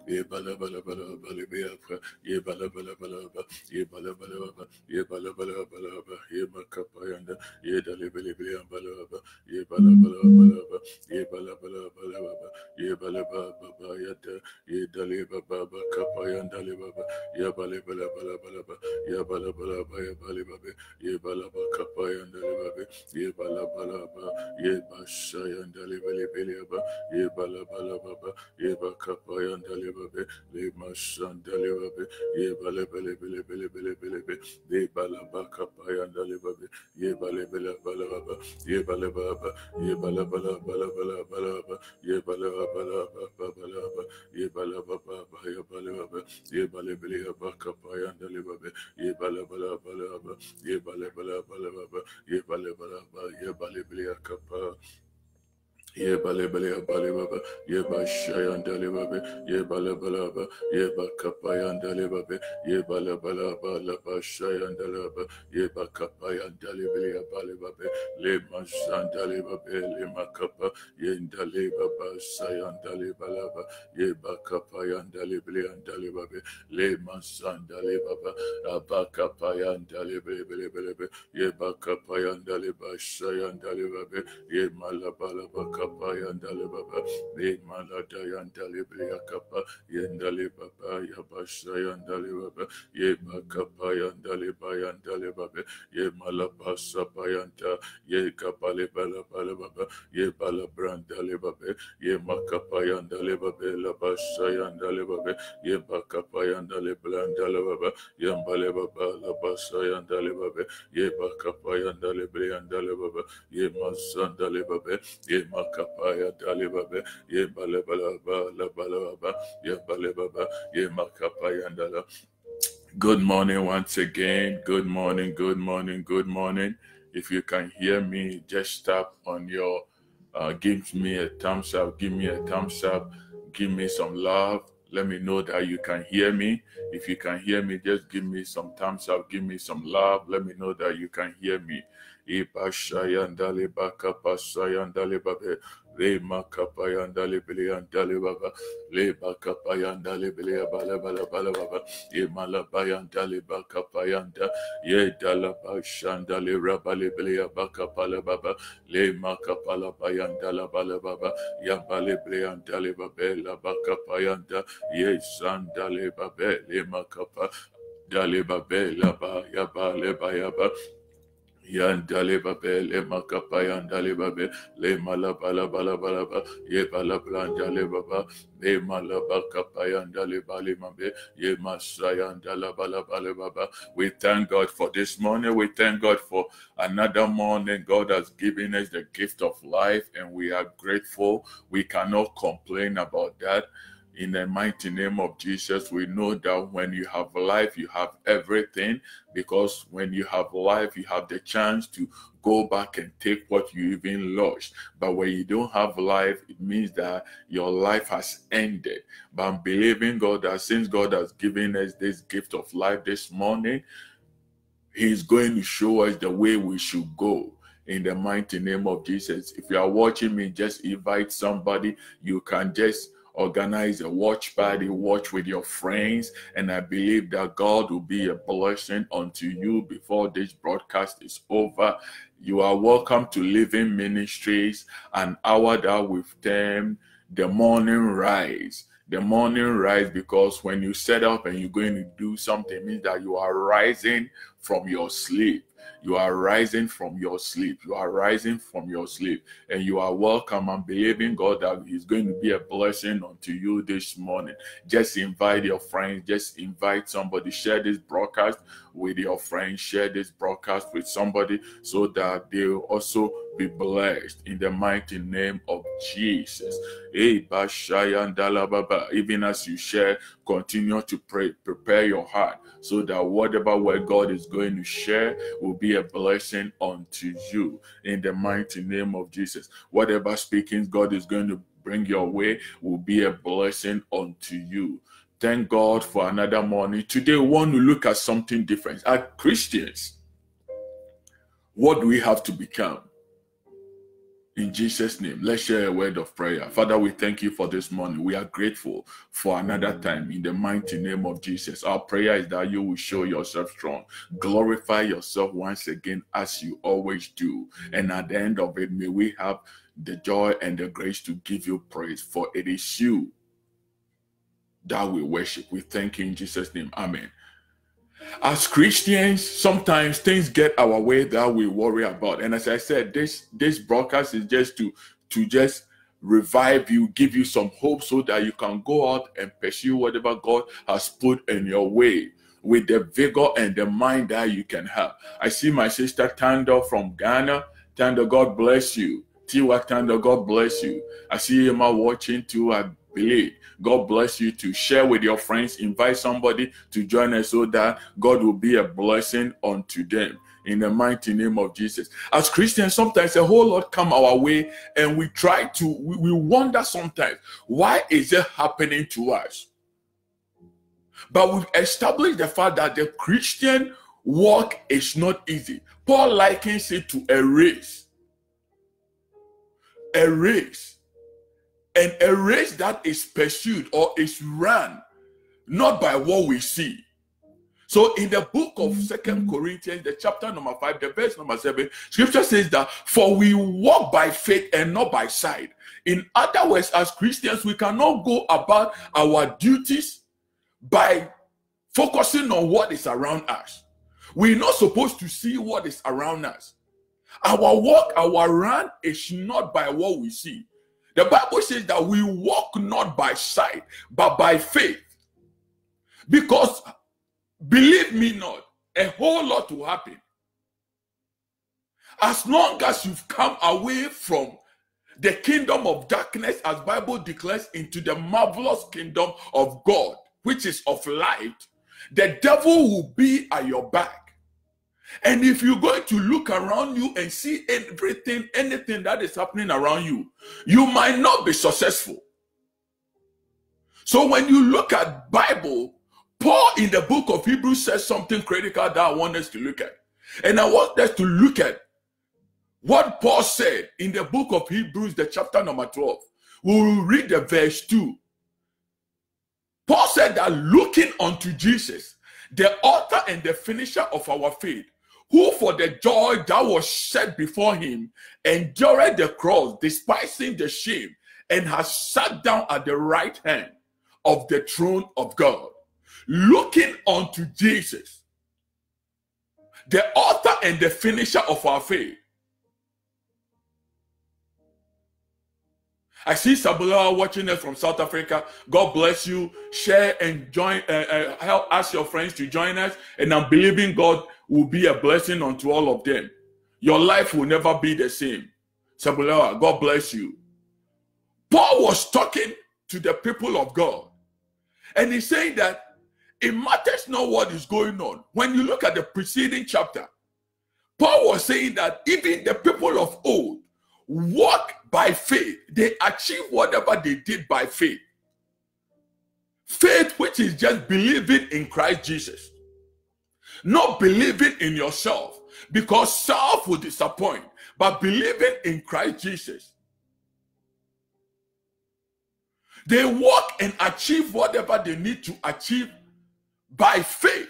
ye bala bala bala bala be apa ye bala bala bala ba ye bala bala ba ye bala bala bala ba ye makapa yanda ye dale bele bele bala ba ye bala bala bala ba ye bala bala bala ba ye bala ba ba yata ye dale ba ba kapa yanda le ba ye bala bala bala bala ba ye bala bala ba ye bala ba ye bala ba kapa yanda le ba ye bala bala ba ye basha yanda le bele ba ye bala bala ba ye ba kapa yanda le ba le mashanda le ba ye bala bala bala bala bala bala ye bala ba kapa yanda le ba ye bala bala bala ba ye bala ba ye bala bala bala bala bala ba ye bala bala ba bala ba ye bala ba ye bala ba ye bala bala ba kapa yanda le ba ye bala bala bala ba ye bala bala bala ba ye bala bala ba ye bala bala kapa ye bale bale bale baba ye ba shayanda le babe ye bale bala ba ye ba kapayanda le babe ye bale bala bala ba shayanda le ba ye ba kapayanda le bale bale babe le masanda le babe le makapa ye ndale baba shayanda le bala ba ye ba kapayanda le bale anda le babe le masanda le baba ba kapayanda le bale bale ye ba kapayanda le ba shayanda le babe ye malabala bakapa yandale baba ye malada yandale bria kapa yandale baba ya basha yandale baba ye bakapa yandale bayandale baba ye malabasa bayanda ye kapale bala bala baba ye bala brandale baba ye makapa yandale baba la basha yandale baba ye bakapa yandale blandale baba yambale baba la basha yandale baba ye bakapa yandale briandale baba ye mazanda lebabe ye makapaya dalebabe ye balebalaba la balaba ye balebaba ye makapaya ndala. Good morning once again. Good morning, good morning, good morning. If you can hear me, just tap on your give me a thumbs up, give me a thumbs up, give me some love. Let me know that you can hear me. If you can hear me, just give me some thumbs up, give me some love. Let me know that you can hear me. Ipashayandale bakapasayandale babe le makapayandale biliyandale baba le bakapayandale biliyabala bala bala baba ye malabayandale bakapayanda ye dalabashandale rabale biliyabakapala baba le makapala bayandala bala baba yabale biliyandale babe la bakapayanda ye sandale babe le makapa dale babe la ba yabale bayaba yandale babe le makapa yandale babe le malabala bala bala ba ye bala blandale baba le malaba kapa yandale bale mabe ye masayandala bala bala baba. We thank God for this morning. We thank God for another morning. God has given us the gift of life and we are grateful. We cannot complain about that. In the mighty name of Jesus, we know that when you have life, you have everything, because when you have life, you have the chance to go back and take what you even lost. But when you don't have life, it means that your life has ended. But I'm believing God that since God has given us this gift of life this morning, He's going to show us the way we should go. In the mighty name of Jesus. If you are watching me, just invite somebody. You can just organize a watch party, watch with your friends, and I believe that God will be a blessing unto you before this broadcast is over. You are welcome to Living Ministries, an hour that we've termed the morning rise. The morning rise, because when you set up and you're going to do something, it means that you are rising from your sleep. You are rising from your sleep. You are rising from your sleep. And you are welcome. I'm believing God that He's going to be a blessing unto you this morning. Just invite your friends. Just invite somebody. Share this broadcast with your friends. Share this broadcast with somebody so that they will also be blessed in the mighty name of Jesus. Even as you share, continue to pray. Prepare your heart so that whatever word God is going to share will be a blessing unto you in the mighty name of Jesus. Whatever speakings God is going to bring your way will be a blessing unto you. Thank God for another morning. Today we want to look at something different. As Christians, what do we have to become? In Jesus' name, let's share a word of prayer. Father, we thank you for this morning. We are grateful for another time in the mighty name of Jesus. Our prayer is that you will show yourself strong. Glorify yourself once again as you always do. And at the end of it, may we have the joy and the grace to give you praise, for it is you that we worship. We thank you in Jesus' name. Amen. As Christians, sometimes things get our way that we worry about. And as I said, this broadcast is just to just revive you, give you some hope so that you can go out and pursue whatever God has put in your way with the vigor and the mind that you can have. I see my sister Tando from Ghana. Tando, God bless you. Tiwa Tando, God bless you. I see Emma watching too, I believe. God bless you. To share with your friends, invite somebody to join us so that God will be a blessing unto them in the mighty name of Jesus. As Christians, sometimes a whole lot come our way and we wonder sometimes, why is it happening to us? But we've established the fact that the Christian walk is not easy. Paul likens it to a race. A race. And a race that is pursued or is run not by what we see. So in the book of 2 Corinthians, the chapter number 5, the verse number 7, scripture says that, for we walk by faith and not by sight. In other words, as Christians, we cannot go about our duties by focusing on what is around us. We're not supposed to see what is around us. Our walk, our run is not by what we see. The Bible says that we walk not by sight, but by faith. Because, believe me not, a whole lot will happen. As long as you've come away from the kingdom of darkness, as Bible declares, into the marvelous kingdom of God, which is of light, the devil will be at your back. And if you're going to look around you and see anything that is happening around you, you might not be successful. So when you look at Bible, Paul in the book of Hebrews says something critical that I want us to look at. And I want us to look at what Paul said in the book of Hebrews, the chapter number 12. We will read the verse 2. Paul said that looking unto Jesus, the author and the finisher of our faith, who for the joy that was set before him endured the cross, despising the shame, and has sat down at the right hand of the throne of God. Looking unto Jesus, the author and the finisher of our faith. I see Sabula watching us from South Africa. God bless you. Share and join. Help ask your friends to join us. And I'm believing God will be a blessing unto all of them. Your life will never be the same. Sabula, God bless you. Paul was talking to the people of God. And he's saying that it matters not what is going on. When you look at the preceding chapter, Paul was saying that even the people of old walk by faith. They achieve whatever they did by faith. Faith, which is just believing in Christ Jesus. Not believing in yourself, because self will disappoint, but believing in Christ Jesus. They walk and achieve whatever they need to achieve by faith.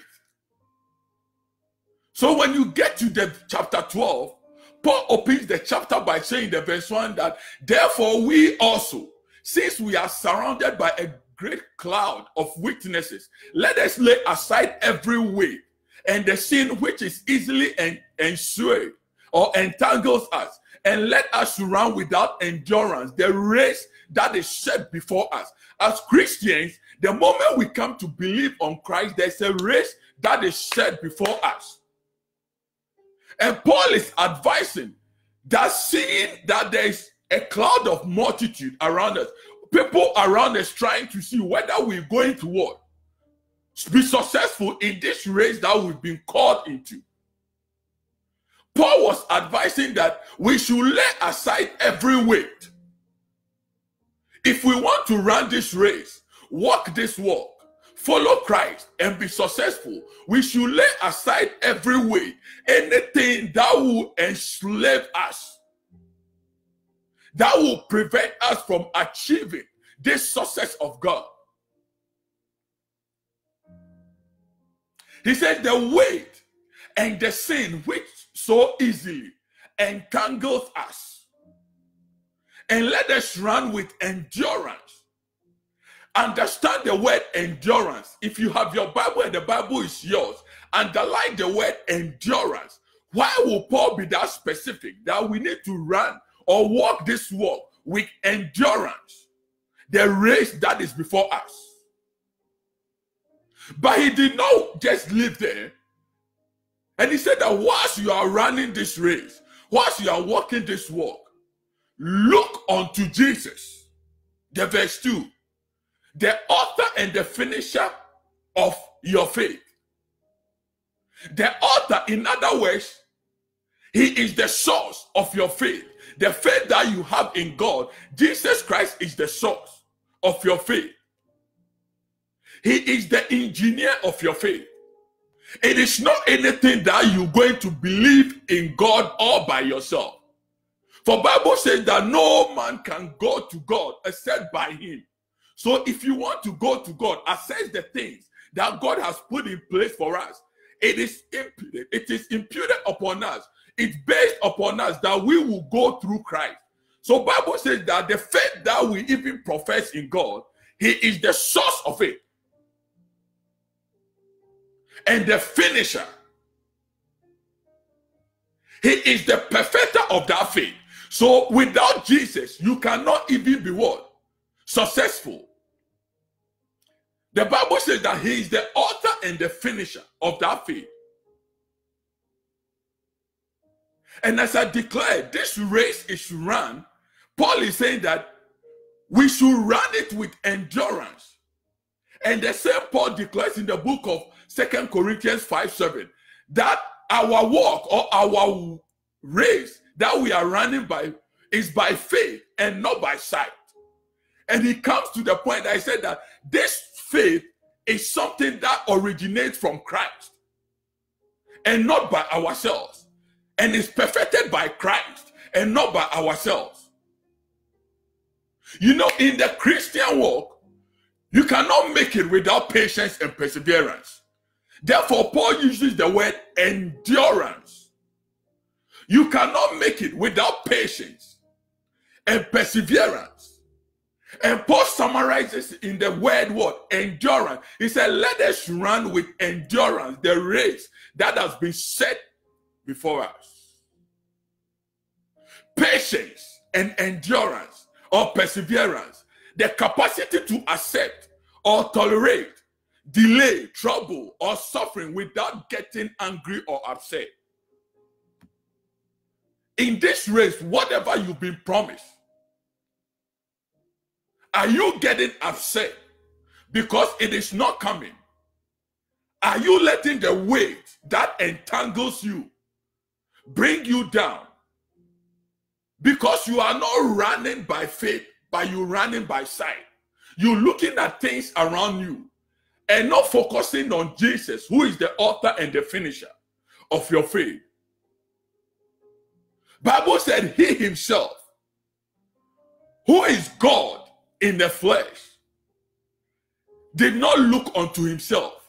So when you get to the chapter 12, Paul opens the chapter by saying the verse 1 that therefore we also, since we are surrounded by a great cloud of witnesses, let us lay aside every weight and the sin which is easily ensued or entangles us, and let us run without endurance the race that is set before us. As Christians, the moment we come to believe on Christ, there's a race that is set before us. And Paul is advising that, seeing that there is a cloud of multitude around us, people around us trying to see whether we're going to what? Be successful in this race that we've been called into. Paul was advising that we should lay aside every weight. If we want to run this race, walk this walk, follow Christ, and be successful, we should lay aside every weight, anything that will enslave us. that will prevent us from achieving this success of God. He said, the weight and the sin which so easily entangles us, and let us run with endurance. Understand the word endurance. If you have your Bible and the Bible is yours, underline the word endurance. Why will Paul be that specific that we need to run or walk this walk with endurance, the race that is before us? But he did not just live there. And he said that whilst you are running this race, whilst you are walking this walk, look unto Jesus. The verse 2, the author and the finisher of your faith. The author, in other words, he is the source of your faith. The faith that you have in God, Jesus Christ is the source of your faith. He is the engineer of your faith. It is not anything that you're going to believe in God all by yourself. For Bible says that no man can go to God except by him. So if you want to go to God, assess the things that God has put in place for us. It is imputed upon us. It's based upon us that we will go through Christ. So Bible says that the faith that we even profess in God, he is the source of it. And the finisher. He is the perfecter of that faith. So without Jesus, you cannot even be what? Successful. The Bible says that he is the author and the finisher of that faith. And as I declare, this race is run, Paul is saying that we should run it with endurance. And the same Paul declares in the book of 2 Corinthians 5:7 that our walk or our race that we are running by is by faith and not by sight. And he comes to the point that I said that this faith is something that originates from Christ and not by ourselves, and is perfected by Christ and not by ourselves. You know, in the Christian walk, you cannot make it without patience and perseverance. Therefore, Paul uses the word endurance. You cannot make it without patience and perseverance. And Paul summarizes in the word what? Endurance. He said, let us run with endurance the race that has been set before us. Patience and endurance or perseverance, the capacity to accept or tolerate delay, trouble, or suffering without getting angry or upset. In this race, whatever you've been promised, are you getting upset because it is not coming? Are you letting the weight that entangles you bring you down? Because you are not running by faith, but you're running by sight. You're looking at things around you and not focusing on Jesus, who is the author and the finisher of your faith. Bible said he himself, who is God in the flesh, did not look unto himself,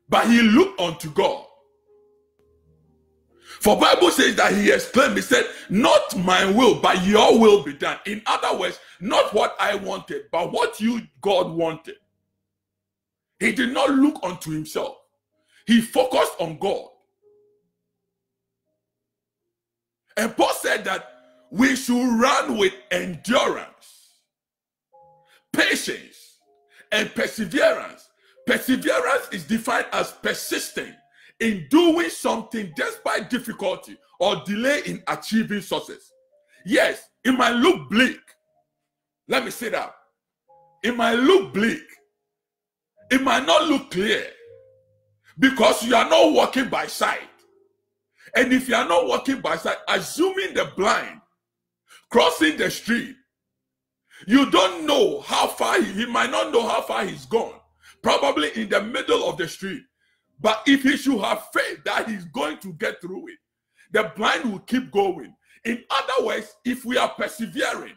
but he looked unto God. For Bible says that he exclaimed, he said, not my will, but your will be done. In other words, not what I wanted, but what you, God, wanted. He did not look unto himself. He focused on God. And Paul said that we should run with endurance, patience, and perseverance. Perseverance is defined as persisting in doing something despite difficulty or delay in achieving success. Yes, it might look bleak. Let me say that. It might look bleak. It might not look clear because you are not walking by sight. And if you are not walking by sight, assuming the blind, crossing the street, you don't know how far he might not know how far he's gone. Probably in the middle of the street. But if he should have faith that he's going to get through it, the blind will keep going. In other words, if we are persevering,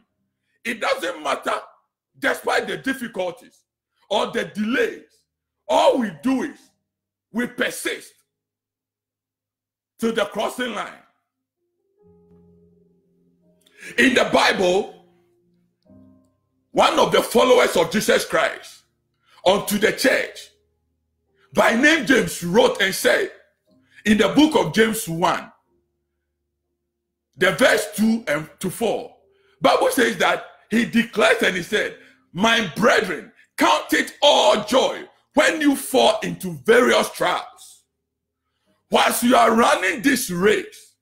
it doesn't matter despite the difficulties or the delays. All we do is we persist to the crossing line. In the Bible, one of the followers of Jesus Christ unto the church by name James wrote and said in the book of James 1, the verse 2 and to 4, Bible says that he declares and he said, my brethren, count it all joy when you fall into various trials. Whilst you are running this race,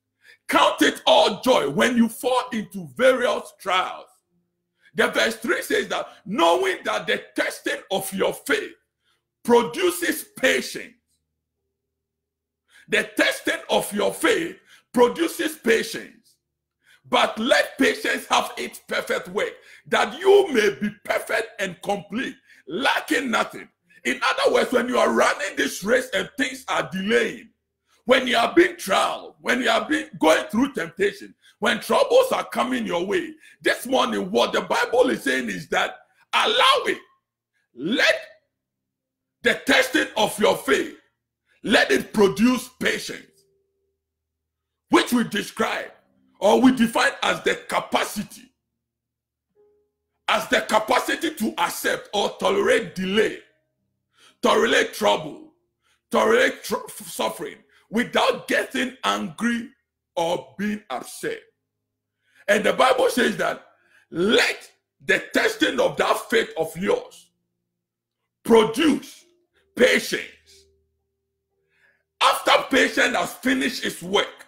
count it all joy when you fall into various trials. The verse 3 says that knowing that the testing of your faith produces patience. The testing of your faith produces patience. But let patience have its perfect work, that you may be perfect and complete, lacking nothing. In other words, when you are running this race and things are delaying, when you are being trialed, when you are going through temptation, when troubles are coming your way, this morning what the Bible is saying is that allow it. Let the testing of your faith, let it produce patience, which we describe or we define as the capacity to accept or tolerate delay, tolerate trouble, tolerate suffering without getting angry or being upset. And the Bible says that let the testing of that faith of yours produce patience. After patience has finished its work,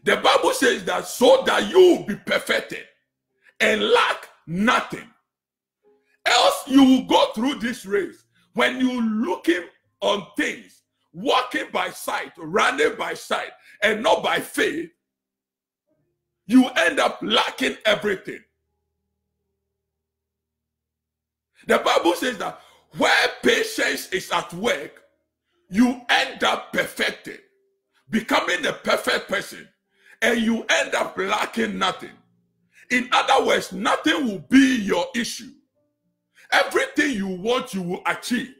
the Bible says that so that you will be perfected and lack nothing. Else you will go through this race when you're looking on things, walking by sight, running by sight, and not by faith, you end up lacking everything. The Bible says that where patience is at work, you end up perfected, becoming a perfect person, and you end up lacking nothing. In other words, nothing will be your issue. Everything you want, you will achieve.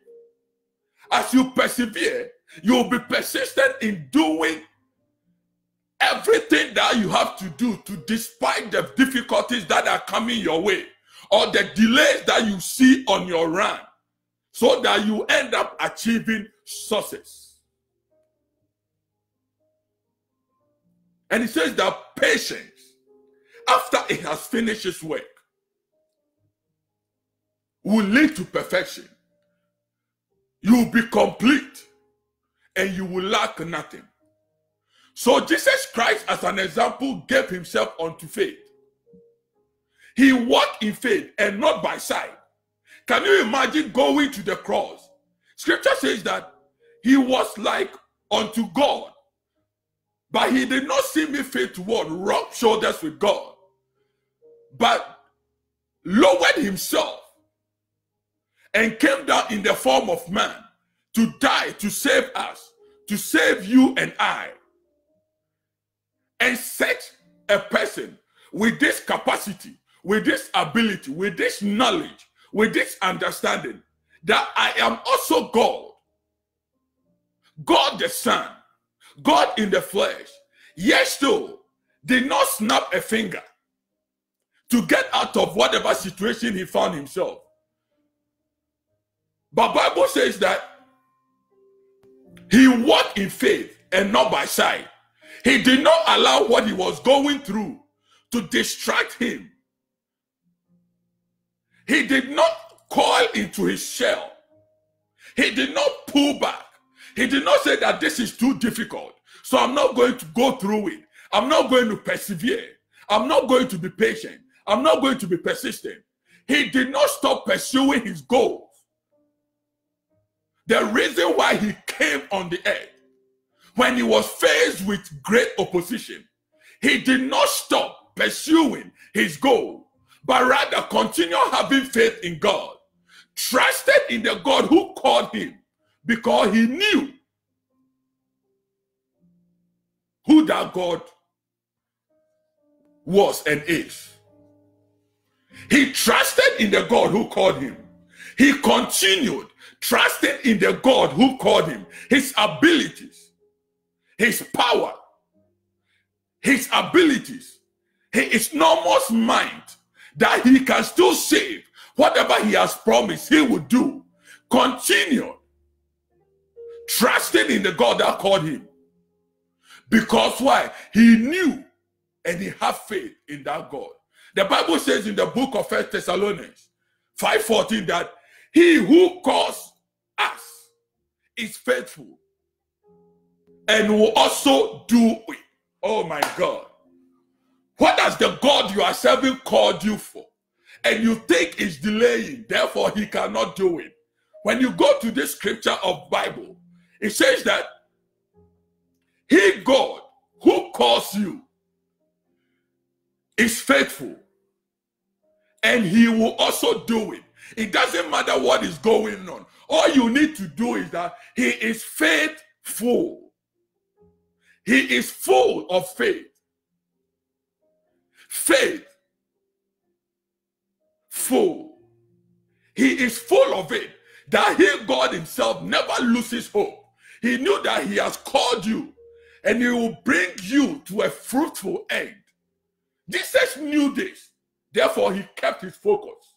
As you persevere, you will be persistent in doing everything that you have to do to despite the difficulties that are coming your way or the delays that you see on your run, so that you end up achieving success. And it says that patience, after it has finished its work, will lead to perfection. You will be complete and you will lack nothing. So Jesus Christ, as an example, gave himself unto faith. He walked in faith and not by sight. Can you imagine going to the cross? Scripture says that he was like unto God, but he did not see me face toward, rub shoulders with God, but lowered himself and came down in the form of man to die, to save us, to save you and I. And such a person with this capacity, with this ability, with this knowledge, with this understanding, that I am also God, God the Son, God in the flesh, yet still did not snap a finger to get out of whatever situation he found himself. But Bible says that he walked in faith and not by sight. He did not allow what he was going through to distract him. He did not coil into his shell. He did not pull back. He did not say that this is too difficult, so I'm not going to go through it. I'm not going to persevere. I'm not going to be patient. I'm not going to be persistent. He did not stop pursuing his goals. The reason why he came on the earth, when he was faced with great opposition, he did not stop pursuing his goal, but rather continue having faith in God, trusted in the God who called him, because he knew who that God was and is. He trusted in the God who called him. He continued trusting in the God who called him. His abilities, his power, his abilities, his enormous mind that he can still save whatever he has promised he would do. Continued trusting in the God that called him. Because why? He knew and he had faith in that God. The Bible says in the book of 1 Thessalonians 5:14 that he who calls us is faithful and will also do it. Oh my God. What has the God you are serving called you for? And you think is delaying, therefore he cannot do it. When you go to this scripture of Bible, it says that he, God, who calls you is faithful and he will also do it. It doesn't matter what is going on. All you need to do is that he is faithful. He is full of faith. Faith. Full. He is full of it. That he, God himself, never loses hope. He knew that he has called you and he will bring you to a fruitful end. Jesus knew this. Therefore, he kept his focus.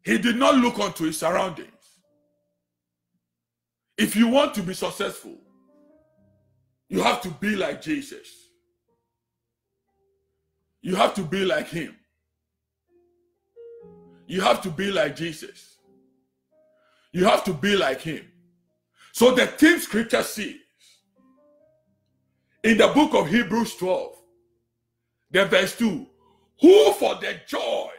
He did not look onto his surroundings. If you want to be successful, you have to be like Jesus. You have to be like him. You have to be like Jesus. You have to be like him. So the theme scripture says in the book of Hebrews 12, the verse 2, who for the joy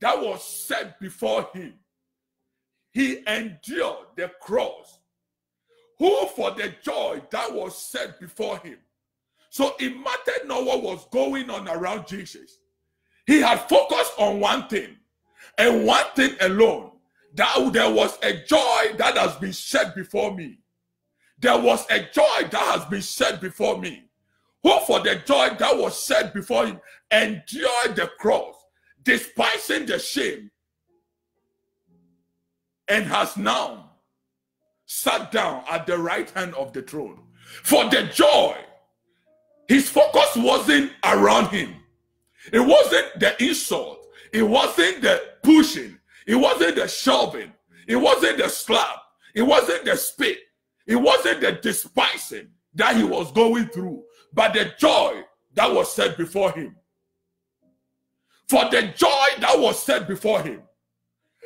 that was set before him, he endured the cross. Who for the joy that was set before him. So it mattered not what was going on around Jesus. He had focused on one thing and one thing alone. That there was a joy that has been set before me. There was a joy that has been set before me. Who for the joy that was set before him endured the cross, despising the shame, and has now sat down at the right hand of the throne. For the joy, his focus wasn't around him. It wasn't the insult. It wasn't the pushing. It wasn't the shoving. It wasn't the slap. It wasn't the spit. It wasn't the despising that he was going through, but the joy that was set before him. For the joy that was set before him.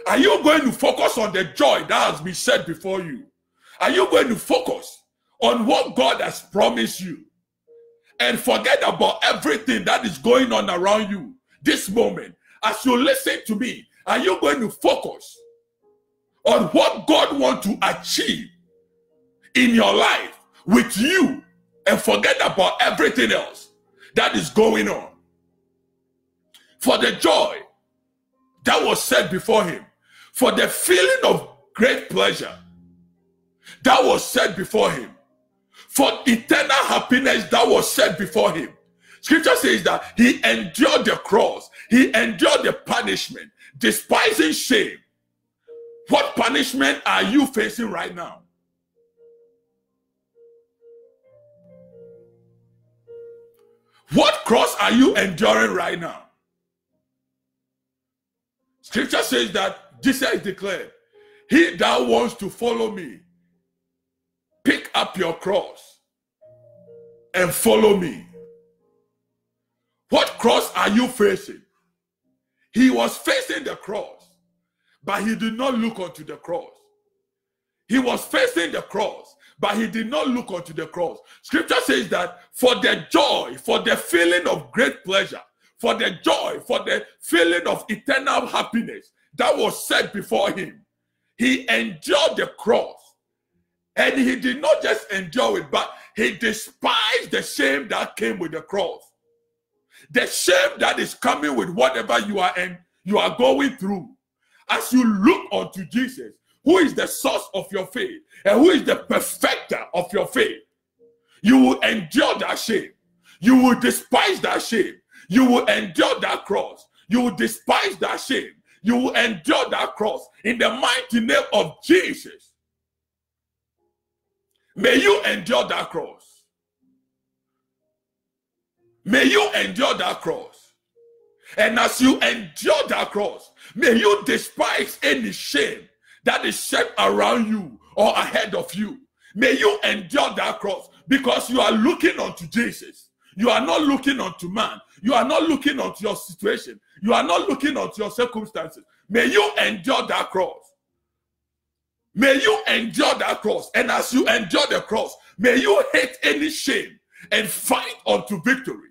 Are you going to focus on the joy that has been set before you? Are you going to focus on what God has promised you and forget about everything that is going on around you this moment? As you listen to me, are you going to focus on what God wants to achieve in your life with you and forget about everything else that is going on? For the joy that was set before him, for the feeling of great pleasure that was set before him, for eternal happiness that was set before him. Scripture says that he endured the cross, he endured the punishment, despising shame. What punishment are you facing right now? What cross are you enduring right now? Scripture says that Jesus declared, he that wants to follow me, pick up your cross and follow me. What cross are you facing? He was facing the cross, but he did not look onto the cross. He was facing the cross, but he did not look onto the cross. Scripture says that for the joy, for the feeling of great pleasure, for the joy, for the feeling of eternal happiness that was set before him, he endured the cross. And he did not just endure it, but he despised the shame that came with the cross. The shame that is coming with whatever you are going through. As you look unto Jesus, who is the source of your faith, and who is the perfecter of your faith, you will endure that shame. You will despise that shame. You will endure that cross. You will despise that shame. You will endure that cross in the mighty name of Jesus. May you endure that cross. May you endure that cross. And as you endure that cross, may you despise any shame that is set around you or ahead of you. May you endure that cross because you are looking unto Jesus. You are not looking unto man. You are not looking unto your situation. You are not looking unto your circumstances. May you endure that cross. May you endure that cross. And as you endure the cross, may you hate any shame and fight unto victory.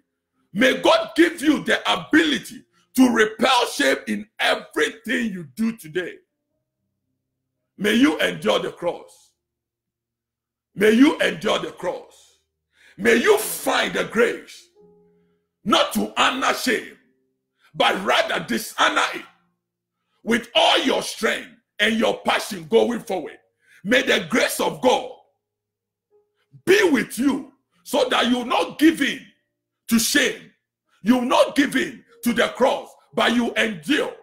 May God give you the ability to repel shame in everything you do today. May you endure the cross. May you endure the cross. May you find the grace not to honor shame, but rather dishonor it with all your strength and your passion going forward. May the grace of God be with you so that you will not give in to shame. You will not give in to the cross, but you endure.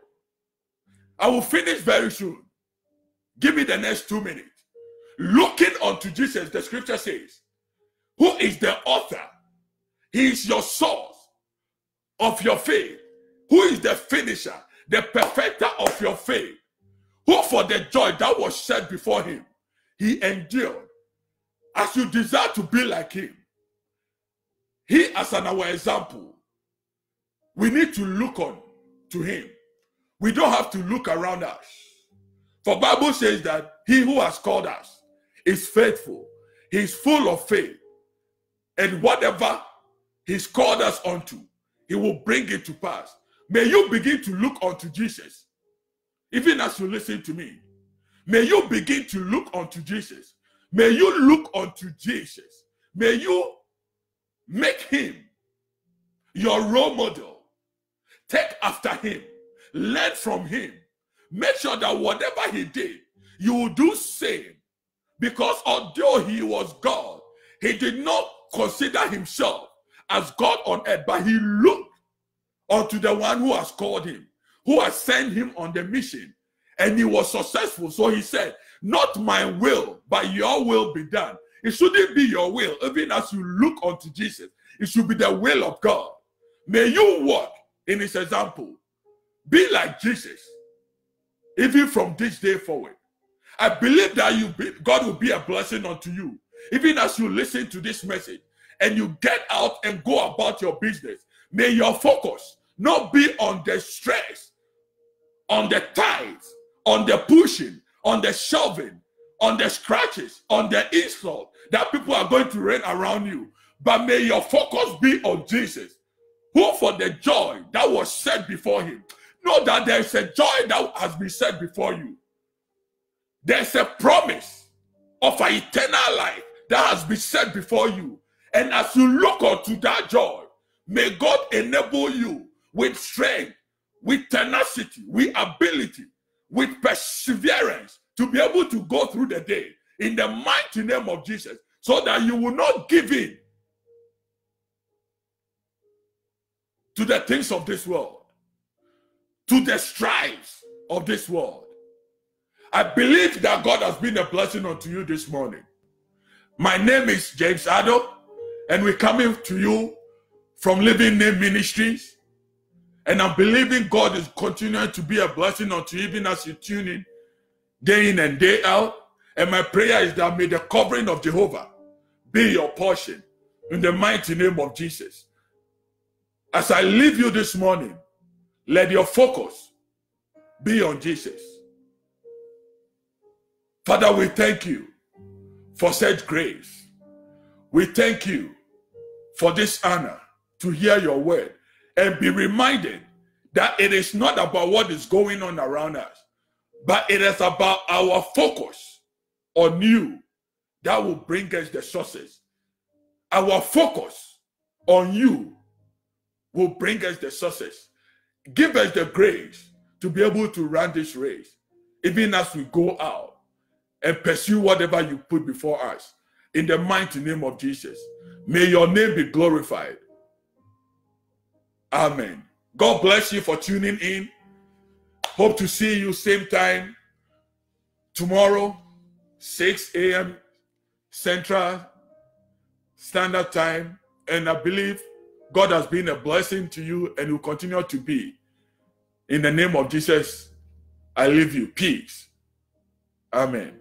I will finish very soon. Give me the next 2 minutes. Looking unto Jesus, the scripture says, who is the author? He is your source of your faith. Who is the finisher, the perfecter of your faith? Who for the joy that was set before him, he endured. As you desire to be like him, he as our example, we need to look on to him. We don't have to look around us. For Bible says that he who has called us is faithful. He is full of faith. And whatever he's called us unto, he will bring it to pass. May you begin to look unto Jesus. Even as you listen to me, may you begin to look unto Jesus. May you look unto Jesus. May you make him your role model. Take after him. Learn from him. Make sure that whatever he did, you will do same. Because although he was God, he did not consider himself as God on earth, but he looked unto the one who has called him, who has sent him on the mission, and he was successful. So he said, not my will, but your will be done. It shouldn't be your will. Even as you look unto Jesus, it should be the will of God. May you walk in his example. Be like Jesus, even from this day forward. I believe that God will be a blessing unto you, even as you listen to this message and you get out and go about your business. May your focus not be on the stress, on the tithes, on the pushing, on the shoving, on the scratches, on the insult that people are going to rain around you. But may your focus be on Jesus, who for the joy that was set before him. Know that there is a joy that has been set before you. There's a promise of an eternal life that has been set before you. And as you look unto that joy, may God enable you with strength, with tenacity, with ability, with perseverance to be able to go through the day in the mighty name of Jesus, so that you will not give in to the things of this world, to the strives of this world. I believe that God has been a blessing unto you this morning. My name is James Addo, and we're coming to you from Living Name Ministries. And I'm believing God is continuing to be a blessing unto you, even as you tune in day in and day out. And my prayer is that may the covering of Jehovah be your portion in the mighty name of Jesus. As I leave you this morning, let your focus be on Jesus. Father, we thank you for such grace. We thank you for this honor to hear your word and be reminded that it is not about what is going on around us, but it is about our focus on you that will bring us the success. Our focus on you will bring us the success. Give us the grace to be able to run this race, even as we go out. and pursue whatever you put before us. In the mighty name of Jesus, may your name be glorified. Amen. God bless you for tuning in. Hope to see you same time tomorrow, 6 a.m. Central Standard Time. And I believe God has been a blessing to you and will continue to be. In the name of Jesus, I leave you. Peace. Amen.